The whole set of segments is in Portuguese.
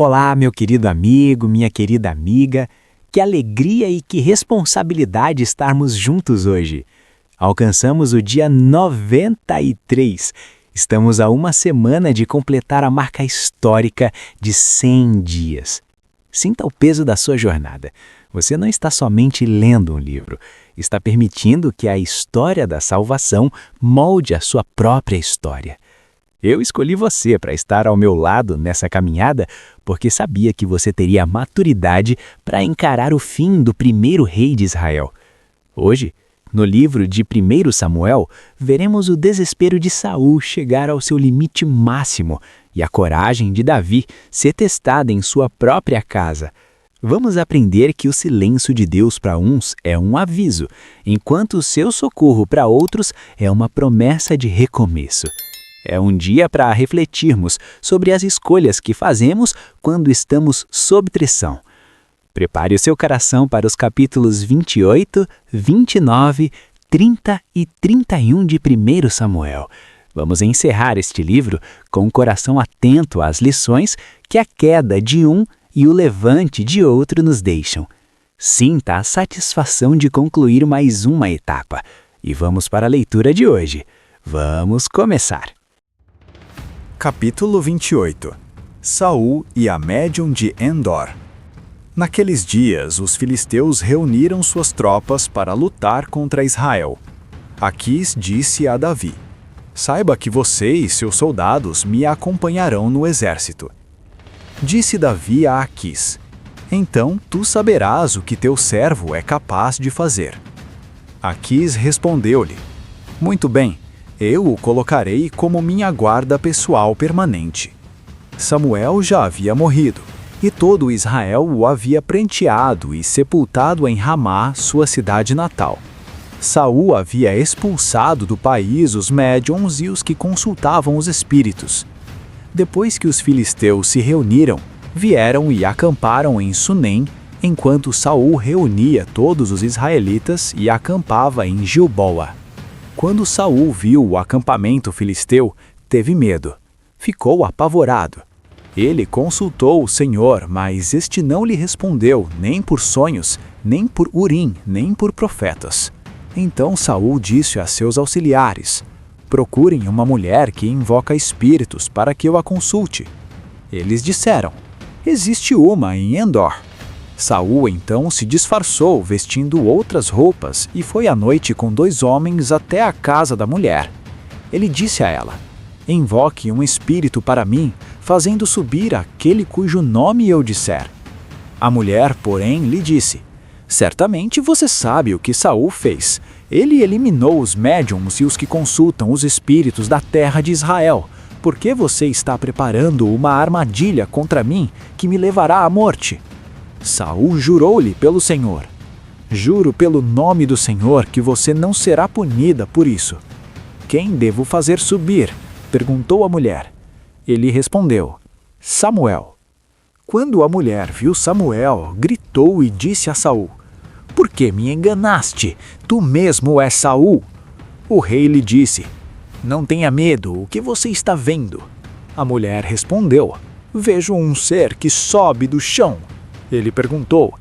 Olá, meu querido amigo, minha querida amiga. Que alegria e que responsabilidade estarmos juntos hoje. Alcançamos o dia 93. Estamos a uma semana de completar a marca histórica de 100 dias. Sinta o peso da sua jornada. Você não está somente lendo um livro, está permitindo que a história da salvação molde a sua própria história. Eu escolhi você para estar ao meu lado nessa caminhada porque sabia que você teria maturidade para encarar o fim do primeiro rei de Israel. Hoje, no livro de 1 Samuel, veremos o desespero de Saul chegar ao seu limite máximo e a coragem de Davi ser testada em sua própria casa. Vamos aprender que o silêncio de Deus para uns é um aviso, enquanto o seu socorro para outros é uma promessa de recomeço. É um dia para refletirmos sobre as escolhas que fazemos quando estamos sob pressão. Prepare o seu coração para os capítulos 28, 29, 30 e 31 de 1 Samuel. Vamos encerrar este livro com o coração atento às lições que a queda de um e o levante de outro nos deixam. Sinta a satisfação de concluir mais uma etapa. E vamos para a leitura de hoje. Vamos começar. Capítulo 28. Saul e a médium de Endor. Naqueles dias, os filisteus reuniram suas tropas para lutar contra Israel. Aquis disse a Davi: "Saiba que você e seus soldados me acompanharão no exército." Disse Davi a Aquis: "Então tu saberás o que teu servo é capaz de fazer." Aquis respondeu-lhe: "Muito bem. Eu o colocarei como minha guarda pessoal permanente." Samuel já havia morrido, e todo Israel o havia prenteado e sepultado em Ramá, sua cidade natal. Saul havia expulsado do país os médiuns e os que consultavam os espíritos. Depois que os filisteus se reuniram, vieram e acamparam em Sunem, enquanto Saul reunia todos os israelitas e acampava em Gilboa. Quando Saul viu o acampamento filisteu, teve medo. Ficou apavorado. Ele consultou o Senhor, mas este não lhe respondeu, nem por sonhos, nem por Urim, nem por profetas. Então Saul disse a seus auxiliares: "Procurem uma mulher que invoca espíritos para que eu a consulte." Eles disseram: "Existe uma em Endor." Saul então se disfarçou vestindo outras roupas e foi à noite com 2 homens até a casa da mulher. Ele disse a ela: "Invoque um espírito para mim, fazendo subir aquele cujo nome eu disser." A mulher, porém, lhe disse: "Certamente você sabe o que Saul fez. Ele eliminou os médiuns e os que consultam os espíritos da terra de Israel. Por que você está preparando uma armadilha contra mim que me levará à morte?" Saul jurou-lhe pelo Senhor: "Juro pelo nome do Senhor que você não será punida por isso." "Quem devo fazer subir?" perguntou a mulher. Ele respondeu: "Samuel." Quando a mulher viu Samuel, gritou e disse a Saul: "Por que me enganaste? Tu mesmo és Saul." O rei lhe disse: "Não tenha medo, o que você está vendo?" A mulher respondeu: "Vejo um ser que sobe do chão." Ele perguntou: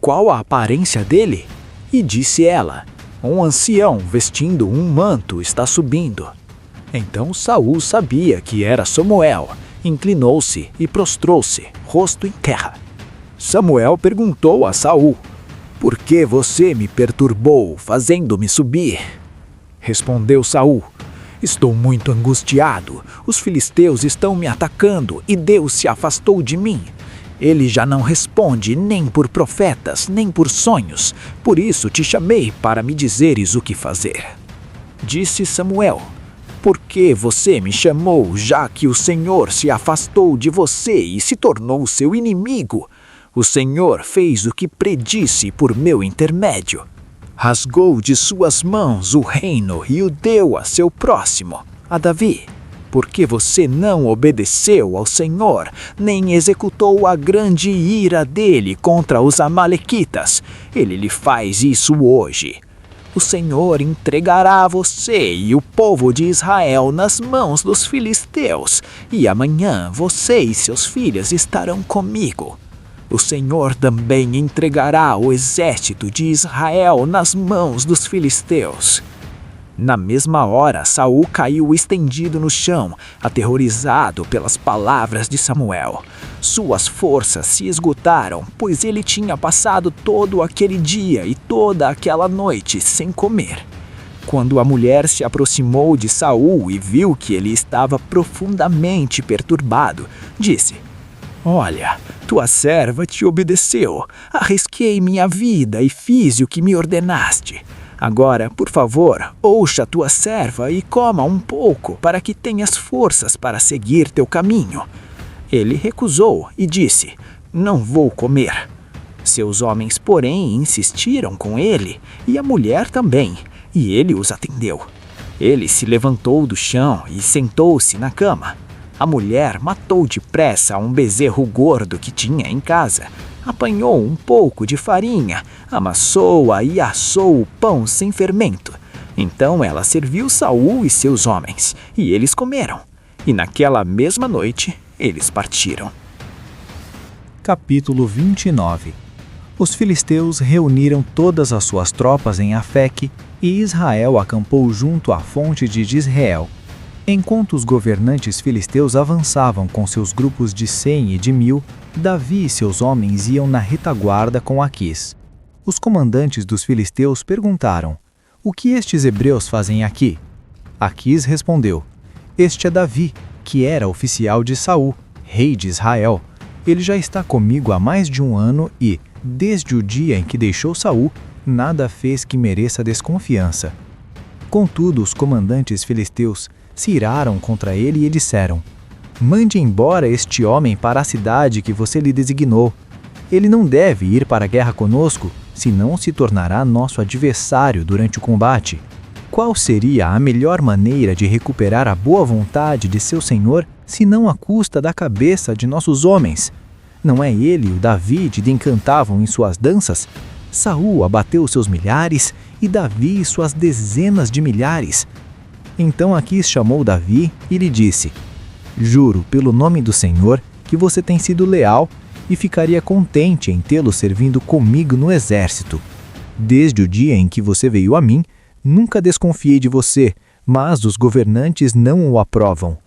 "Qual a aparência dele?" E disse ela: "Um ancião vestindo um manto está subindo." Então Saul sabia que era Samuel, inclinou-se e prostrou-se, rosto em terra. Samuel perguntou a Saul: "Por que você me perturbou, fazendo-me subir?" Respondeu Saul: "Estou muito angustiado. Os filisteus estão me atacando e Deus se afastou de mim. Ele já não responde nem por profetas, nem por sonhos. Por isso te chamei para me dizeres o que fazer." Disse Samuel: "Por que você me chamou, já que o Senhor se afastou de você e se tornou seu inimigo? O Senhor fez o que predisse por meu intermédio. Rasgou de suas mãos o reino e o deu a seu próximo, a Davi. Porque você não obedeceu ao Senhor, nem executou a grande ira dele contra os amalequitas. Ele lhe faz isso hoje. O Senhor entregará você e o povo de Israel nas mãos dos filisteus, e amanhã você e seus filhos estarão comigo. O Senhor também entregará o exército de Israel nas mãos dos filisteus. Na mesma hora, Saul caiu estendido no chão, aterrorizado pelas palavras de Samuel. Suas forças se esgotaram, pois ele tinha passado todo aquele dia e toda aquela noite sem comer. Quando a mulher se aproximou de Saul e viu que ele estava profundamente perturbado, disse: "Olha, tua serva te obedeceu. Arrisquei minha vida e fiz o que me ordenaste. Agora, por favor, ouça tua serva e coma um pouco para que tenhas forças para seguir teu caminho." Ele recusou e disse: "Não vou comer." Seus homens, porém, insistiram com ele, e a mulher também, e ele os atendeu. Ele se levantou do chão e sentou-se na cama. A mulher matou depressa um bezerro gordo que tinha em casa, apanhou um pouco de farinha, amassou-a e assou o pão sem fermento. Então ela serviu Saul e seus homens, e eles comeram. E naquela mesma noite, eles partiram. Capítulo 29. Os filisteus reuniram todas as suas tropas em Afeque, e Israel acampou junto à fonte de Jizreel. Enquanto os governantes filisteus avançavam com seus grupos de 100 e de 1000, Davi e seus homens iam na retaguarda com Aquis. Os comandantes dos filisteus perguntaram: "O que estes hebreus fazem aqui?" Aquis respondeu: "Este é Davi, que era oficial de Saul, rei de Israel. Ele já está comigo há mais de 1 ano e, desde o dia em que deixou Saul, nada fez que mereça desconfiança." Contudo, os comandantes filisteus se iraram contra ele e disseram: "Mande embora este homem para a cidade que você lhe designou. Ele não deve ir para a guerra conosco, senão se tornará nosso adversário durante o combate. Qual seria a melhor maneira de recuperar a boa vontade de seu senhor, senão à custa da cabeça de nossos homens? Não é ele o Davi de quem cantavam em suas danças? Saul abateu seus milhares e Davi suas dezenas de milhares." Então Aquis chamou Davi e lhe disse: "Juro pelo nome do Senhor que você tem sido leal e ficaria contente em tê-lo servindo comigo no exército. Desde o dia em que você veio a mim, nunca desconfiei de você, mas os governantes não o aprovam.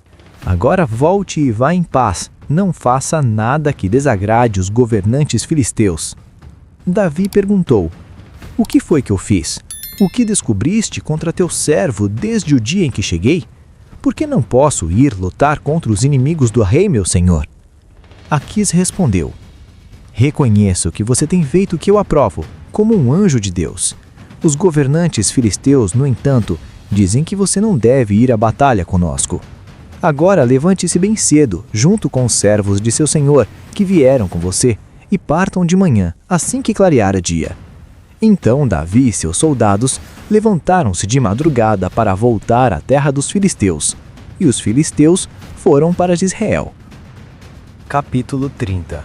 Agora volte e vá em paz, não faça nada que desagrade os governantes filisteus." Davi perguntou: "O que foi que eu fiz? O que descobriste contra teu servo desde o dia em que cheguei? Por que não posso ir lutar contra os inimigos do rei, meu senhor?" Aquis respondeu: "Reconheço que você tem feito o que eu aprovo, como um anjo de Deus. Os governantes filisteus, no entanto, dizem que você não deve ir à batalha conosco. Agora levante-se bem cedo, junto com os servos de seu senhor, que vieram com você, e partam de manhã, assim que clarear o dia." Então Davi e seus soldados levantaram-se de madrugada para voltar à terra dos filisteus, e os filisteus foram para Jizreel. Capítulo 30.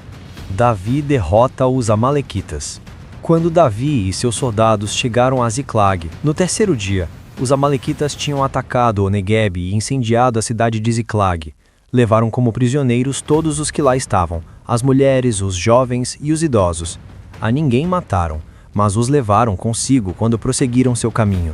Davi derrota os amalequitas. Quando Davi e seus soldados chegaram a Ziclag, no terceiro dia, os amalequitas tinham atacado o Neguebe e incendiado a cidade de Ziclag. Levaram como prisioneiros todos os que lá estavam, as mulheres, os jovens e os idosos. A ninguém mataram, mas os levaram consigo quando prosseguiram seu caminho.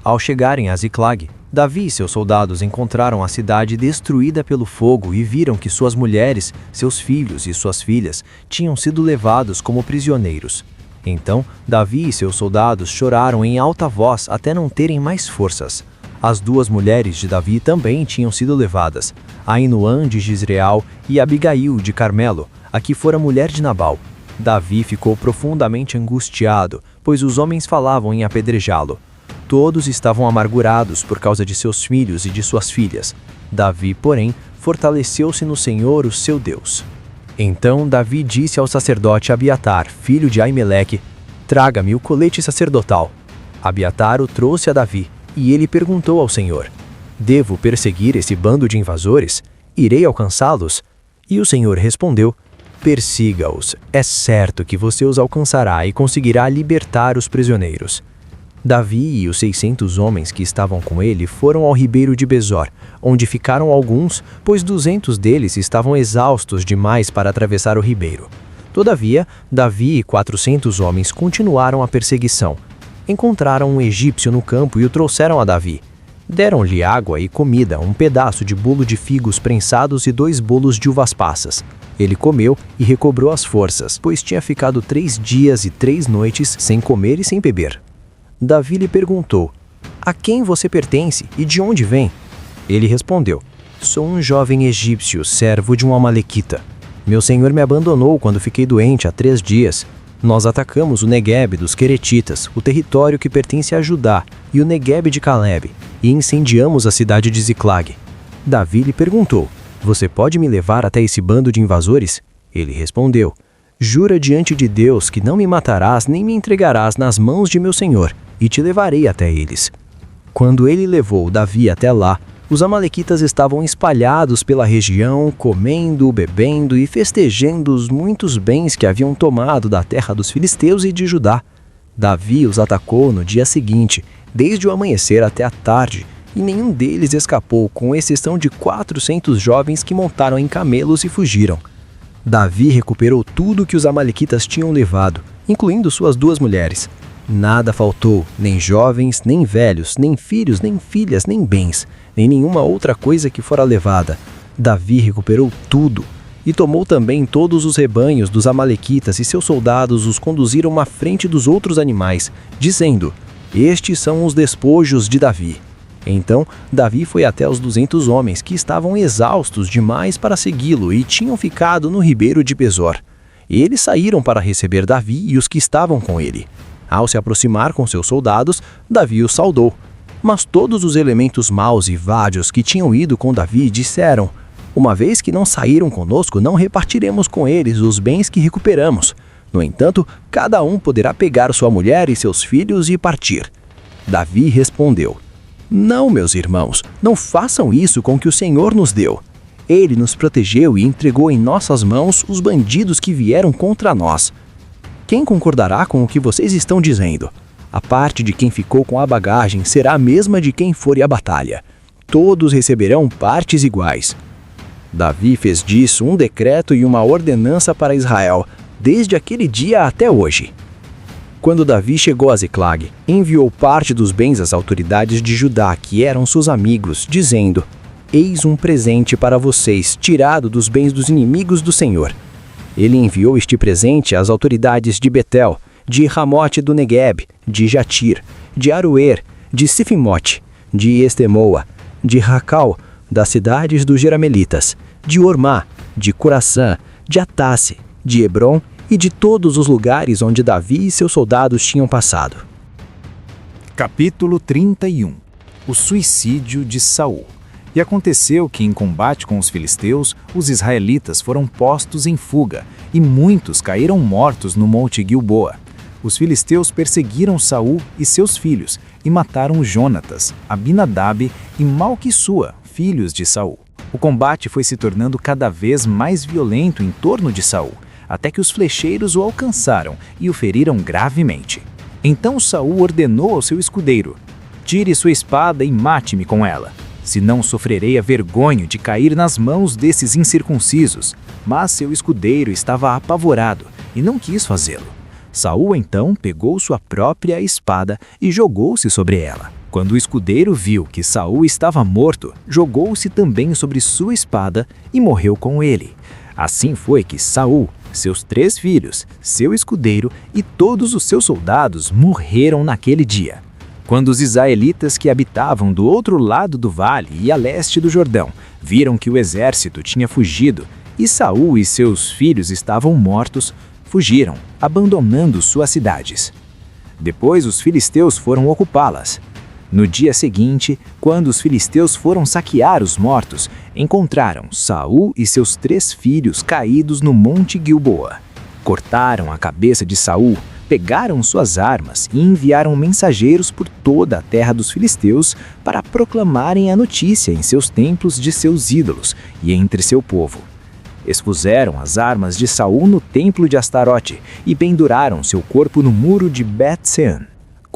Ao chegarem a Ziclag, Davi e seus soldados encontraram a cidade destruída pelo fogo e viram que suas mulheres, seus filhos e suas filhas tinham sido levados como prisioneiros. Então, Davi e seus soldados choraram em alta voz até não terem mais forças. As 2 mulheres de Davi também tinham sido levadas, Ainoã de Jizreel e Abigail de Carmelo, a que fora mulher de Nabal. Davi ficou profundamente angustiado, pois os homens falavam em apedrejá-lo. Todos estavam amargurados por causa de seus filhos e de suas filhas. Davi, porém, fortaleceu-se no Senhor, o seu Deus. Então Davi disse ao sacerdote Abiatar, filho de Aimeleque: "Traga-me o colete sacerdotal." Abiatar o trouxe a Davi, e ele perguntou ao Senhor: "Devo perseguir esse bando de invasores? Irei alcançá-los?" E o Senhor respondeu: "Persiga-os, é certo que você os alcançará e conseguirá libertar os prisioneiros." Davi e os 600 homens que estavam com ele foram ao ribeiro de Besor, onde ficaram alguns, pois 200 deles estavam exaustos demais para atravessar o ribeiro. Todavia, Davi e 400 homens continuaram a perseguição. Encontraram um egípcio no campo e o trouxeram a Davi. Deram-lhe água e comida, um pedaço de bolo de figos prensados e 2 bolos de uvas passas. Ele comeu e recobrou as forças, pois tinha ficado 3 dias e 3 noites sem comer e sem beber. Davi lhe perguntou: "A quem você pertence e de onde vem?" Ele respondeu: "Sou um jovem egípcio, servo de um amalequita. Meu senhor me abandonou quando fiquei doente há 3 dias. Nós atacamos o Negueb dos Queretitas, o território que pertence a Judá, e o Negueb de Caleb, e incendiamos a cidade de Ziclag." Davi lhe perguntou: "Você pode me levar até esse bando de invasores?" Ele respondeu: "Jura diante de Deus que não me matarás nem me entregarás nas mãos de meu senhor, e te levarei até eles." Quando ele levou Davi até lá, os amalequitas estavam espalhados pela região, comendo, bebendo e festejando os muitos bens que haviam tomado da terra dos filisteus e de Judá. Davi os atacou no dia seguinte, desde o amanhecer até a tarde, e nenhum deles escapou, com exceção de 400 jovens que montaram em camelos e fugiram. Davi recuperou tudo que os amalequitas tinham levado, incluindo suas 2 mulheres. Nada faltou, nem jovens, nem velhos, nem filhos, nem filhas, nem bens, nem nenhuma outra coisa que fora levada. Davi recuperou tudo, e tomou também todos os rebanhos dos amalequitas, e seus soldados os conduziram à frente dos outros animais, dizendo: "Estes são os despojos de Davi." Então Davi foi até os 200 homens que estavam exaustos demais para segui-lo e tinham ficado no ribeiro de Besor. Eles saíram para receber Davi e os que estavam com ele. Ao se aproximar com seus soldados, Davi os saudou. Mas todos os elementos maus e vádios que tinham ido com Davi disseram: "Uma vez que não saíram conosco, não repartiremos com eles os bens que recuperamos. No entanto, cada um poderá pegar sua mulher e seus filhos e partir." Davi respondeu: "Não, meus irmãos, não façam isso com o que o Senhor nos deu. Ele nos protegeu e entregou em nossas mãos os bandidos que vieram contra nós. Quem concordará com o que vocês estão dizendo? A parte de quem ficou com a bagagem será a mesma de quem for à batalha. Todos receberão partes iguais." Davi fez disso um decreto e uma ordenança para Israel, desde aquele dia até hoje. Quando Davi chegou a Ziclag, enviou parte dos bens às autoridades de Judá, que eram seus amigos, dizendo: "Eis um presente para vocês, tirado dos bens dos inimigos do Senhor." Ele enviou este presente às autoridades de Betel, de Ramote do Negueb, de Jatir, de Aroer, de Sifimote, de Estemoa, de Racal, das cidades dos Jeramelitas, de Ormá, de Coraçã, de Atasse, de Hebron e de todos os lugares onde Davi e seus soldados tinham passado. Capítulo 31. O suicídio de Saul. E aconteceu que, em combate com os filisteus, os israelitas foram postos em fuga, e muitos caíram mortos no monte Gilboa. Os filisteus perseguiram Saul e seus filhos, e mataram Jonatas, Abinadab e Malquissua, filhos de Saul. O combate foi se tornando cada vez mais violento em torno de Saul, até que os flecheiros o alcançaram e o feriram gravemente. Então Saul ordenou ao seu escudeiro: "Tire sua espada e mate-me com ela. Senão sofrerei a vergonha de cair nas mãos desses incircuncisos." Mas seu escudeiro estava apavorado e não quis fazê-lo. Saul então pegou sua própria espada e jogou-se sobre ela. Quando o escudeiro viu que Saul estava morto, jogou-se também sobre sua espada e morreu com ele. Assim foi que Saul, seus 3 filhos, seu escudeiro e todos os seus soldados morreram naquele dia. Quando os israelitas que habitavam do outro lado do vale e a leste do Jordão viram que o exército tinha fugido e Saul e seus filhos estavam mortos, fugiram, abandonando suas cidades. Depois os filisteus foram ocupá-las. No dia seguinte, quando os filisteus foram saquear os mortos, encontraram Saul e seus 3 filhos caídos no monte Gilboa. Cortaram a cabeça de Saul, pegaram suas armas e enviaram mensageiros por toda a terra dos filisteus para proclamarem a notícia em seus templos de seus ídolos e entre seu povo. Expuseram as armas de Saul no templo de Astarote e penduraram seu corpo no muro de Bet-Sean.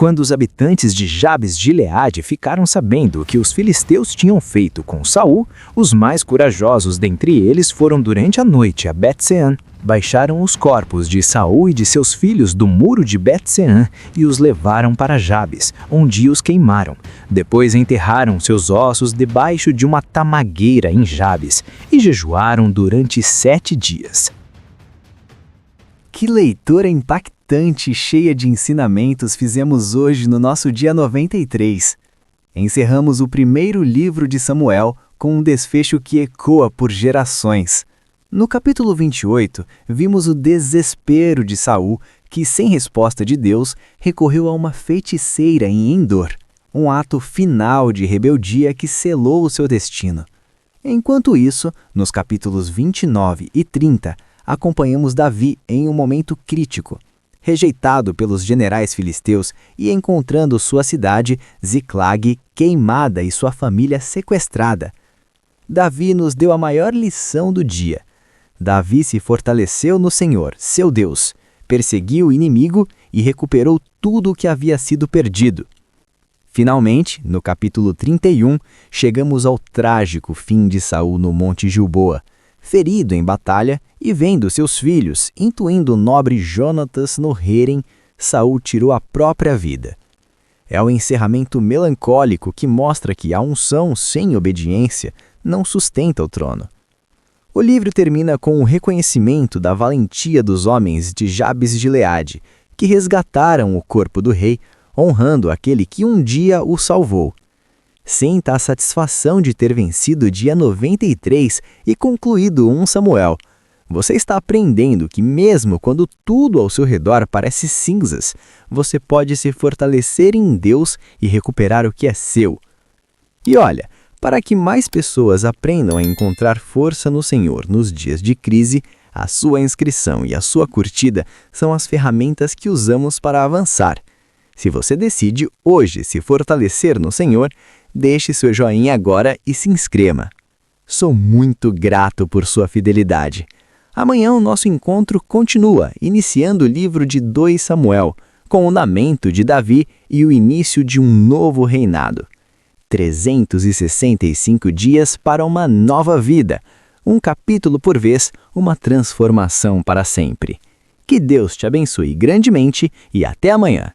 Quando os habitantes de Jabes de Gileade ficaram sabendo o que os filisteus tinham feito com Saul, os mais corajosos dentre eles foram durante a noite a Bet-sean. Baixaram os corpos de Saul e de seus filhos do muro de Bet-sean e os levaram para Jabes, onde os queimaram. Depois enterraram seus ossos debaixo de uma tamagueira em Jabes e jejuaram durante 7 dias. Que leitura impactante e cheia de ensinamentos fizemos hoje no nosso dia 93. Encerramos o primeiro livro de Samuel com um desfecho que ecoa por gerações. No capítulo 28, vimos o desespero de Saul, que, sem resposta de Deus, recorreu a uma feiticeira em Endor, um ato final de rebeldia que selou o seu destino. Enquanto isso, nos capítulos 29 e 30, acompanhamos Davi em um momento crítico. Rejeitado pelos generais filisteus e encontrando sua cidade, Ziclag, queimada e sua família sequestrada. Davi nos deu a maior lição do dia. Davi se fortaleceu no Senhor, seu Deus, perseguiu o inimigo e recuperou tudo o que havia sido perdido. Finalmente, no capítulo 31, chegamos ao trágico fim de Saul no Monte Gilboa, ferido em batalha e vendo seus filhos, incluindo o nobre Jonatas, morrerem, Saul tirou a própria vida. É o encerramento melancólico que mostra que a unção sem obediência não sustenta o trono. O livro termina com o reconhecimento da valentia dos homens de Jabes de Gileade, que resgataram o corpo do rei, honrando aquele que um dia o salvou. Sinta a satisfação de ter vencido o dia 93 e concluído 1 Samuel. Você está aprendendo que mesmo quando tudo ao seu redor parece cinzas, você pode se fortalecer em Deus e recuperar o que é seu. E olha, para que mais pessoas aprendam a encontrar força no Senhor nos dias de crise, a sua inscrição e a sua curtida são as ferramentas que usamos para avançar. Se você decide hoje se fortalecer no Senhor, deixe seu joinha agora e se inscreva. Sou muito grato por sua fidelidade. Amanhã o nosso encontro continua, iniciando o livro de 2 Samuel, com o lamento de Davi e o início de um novo reinado. 365 dias para uma nova vida, um capítulo por vez, uma transformação para sempre. Que Deus te abençoe grandemente e até amanhã.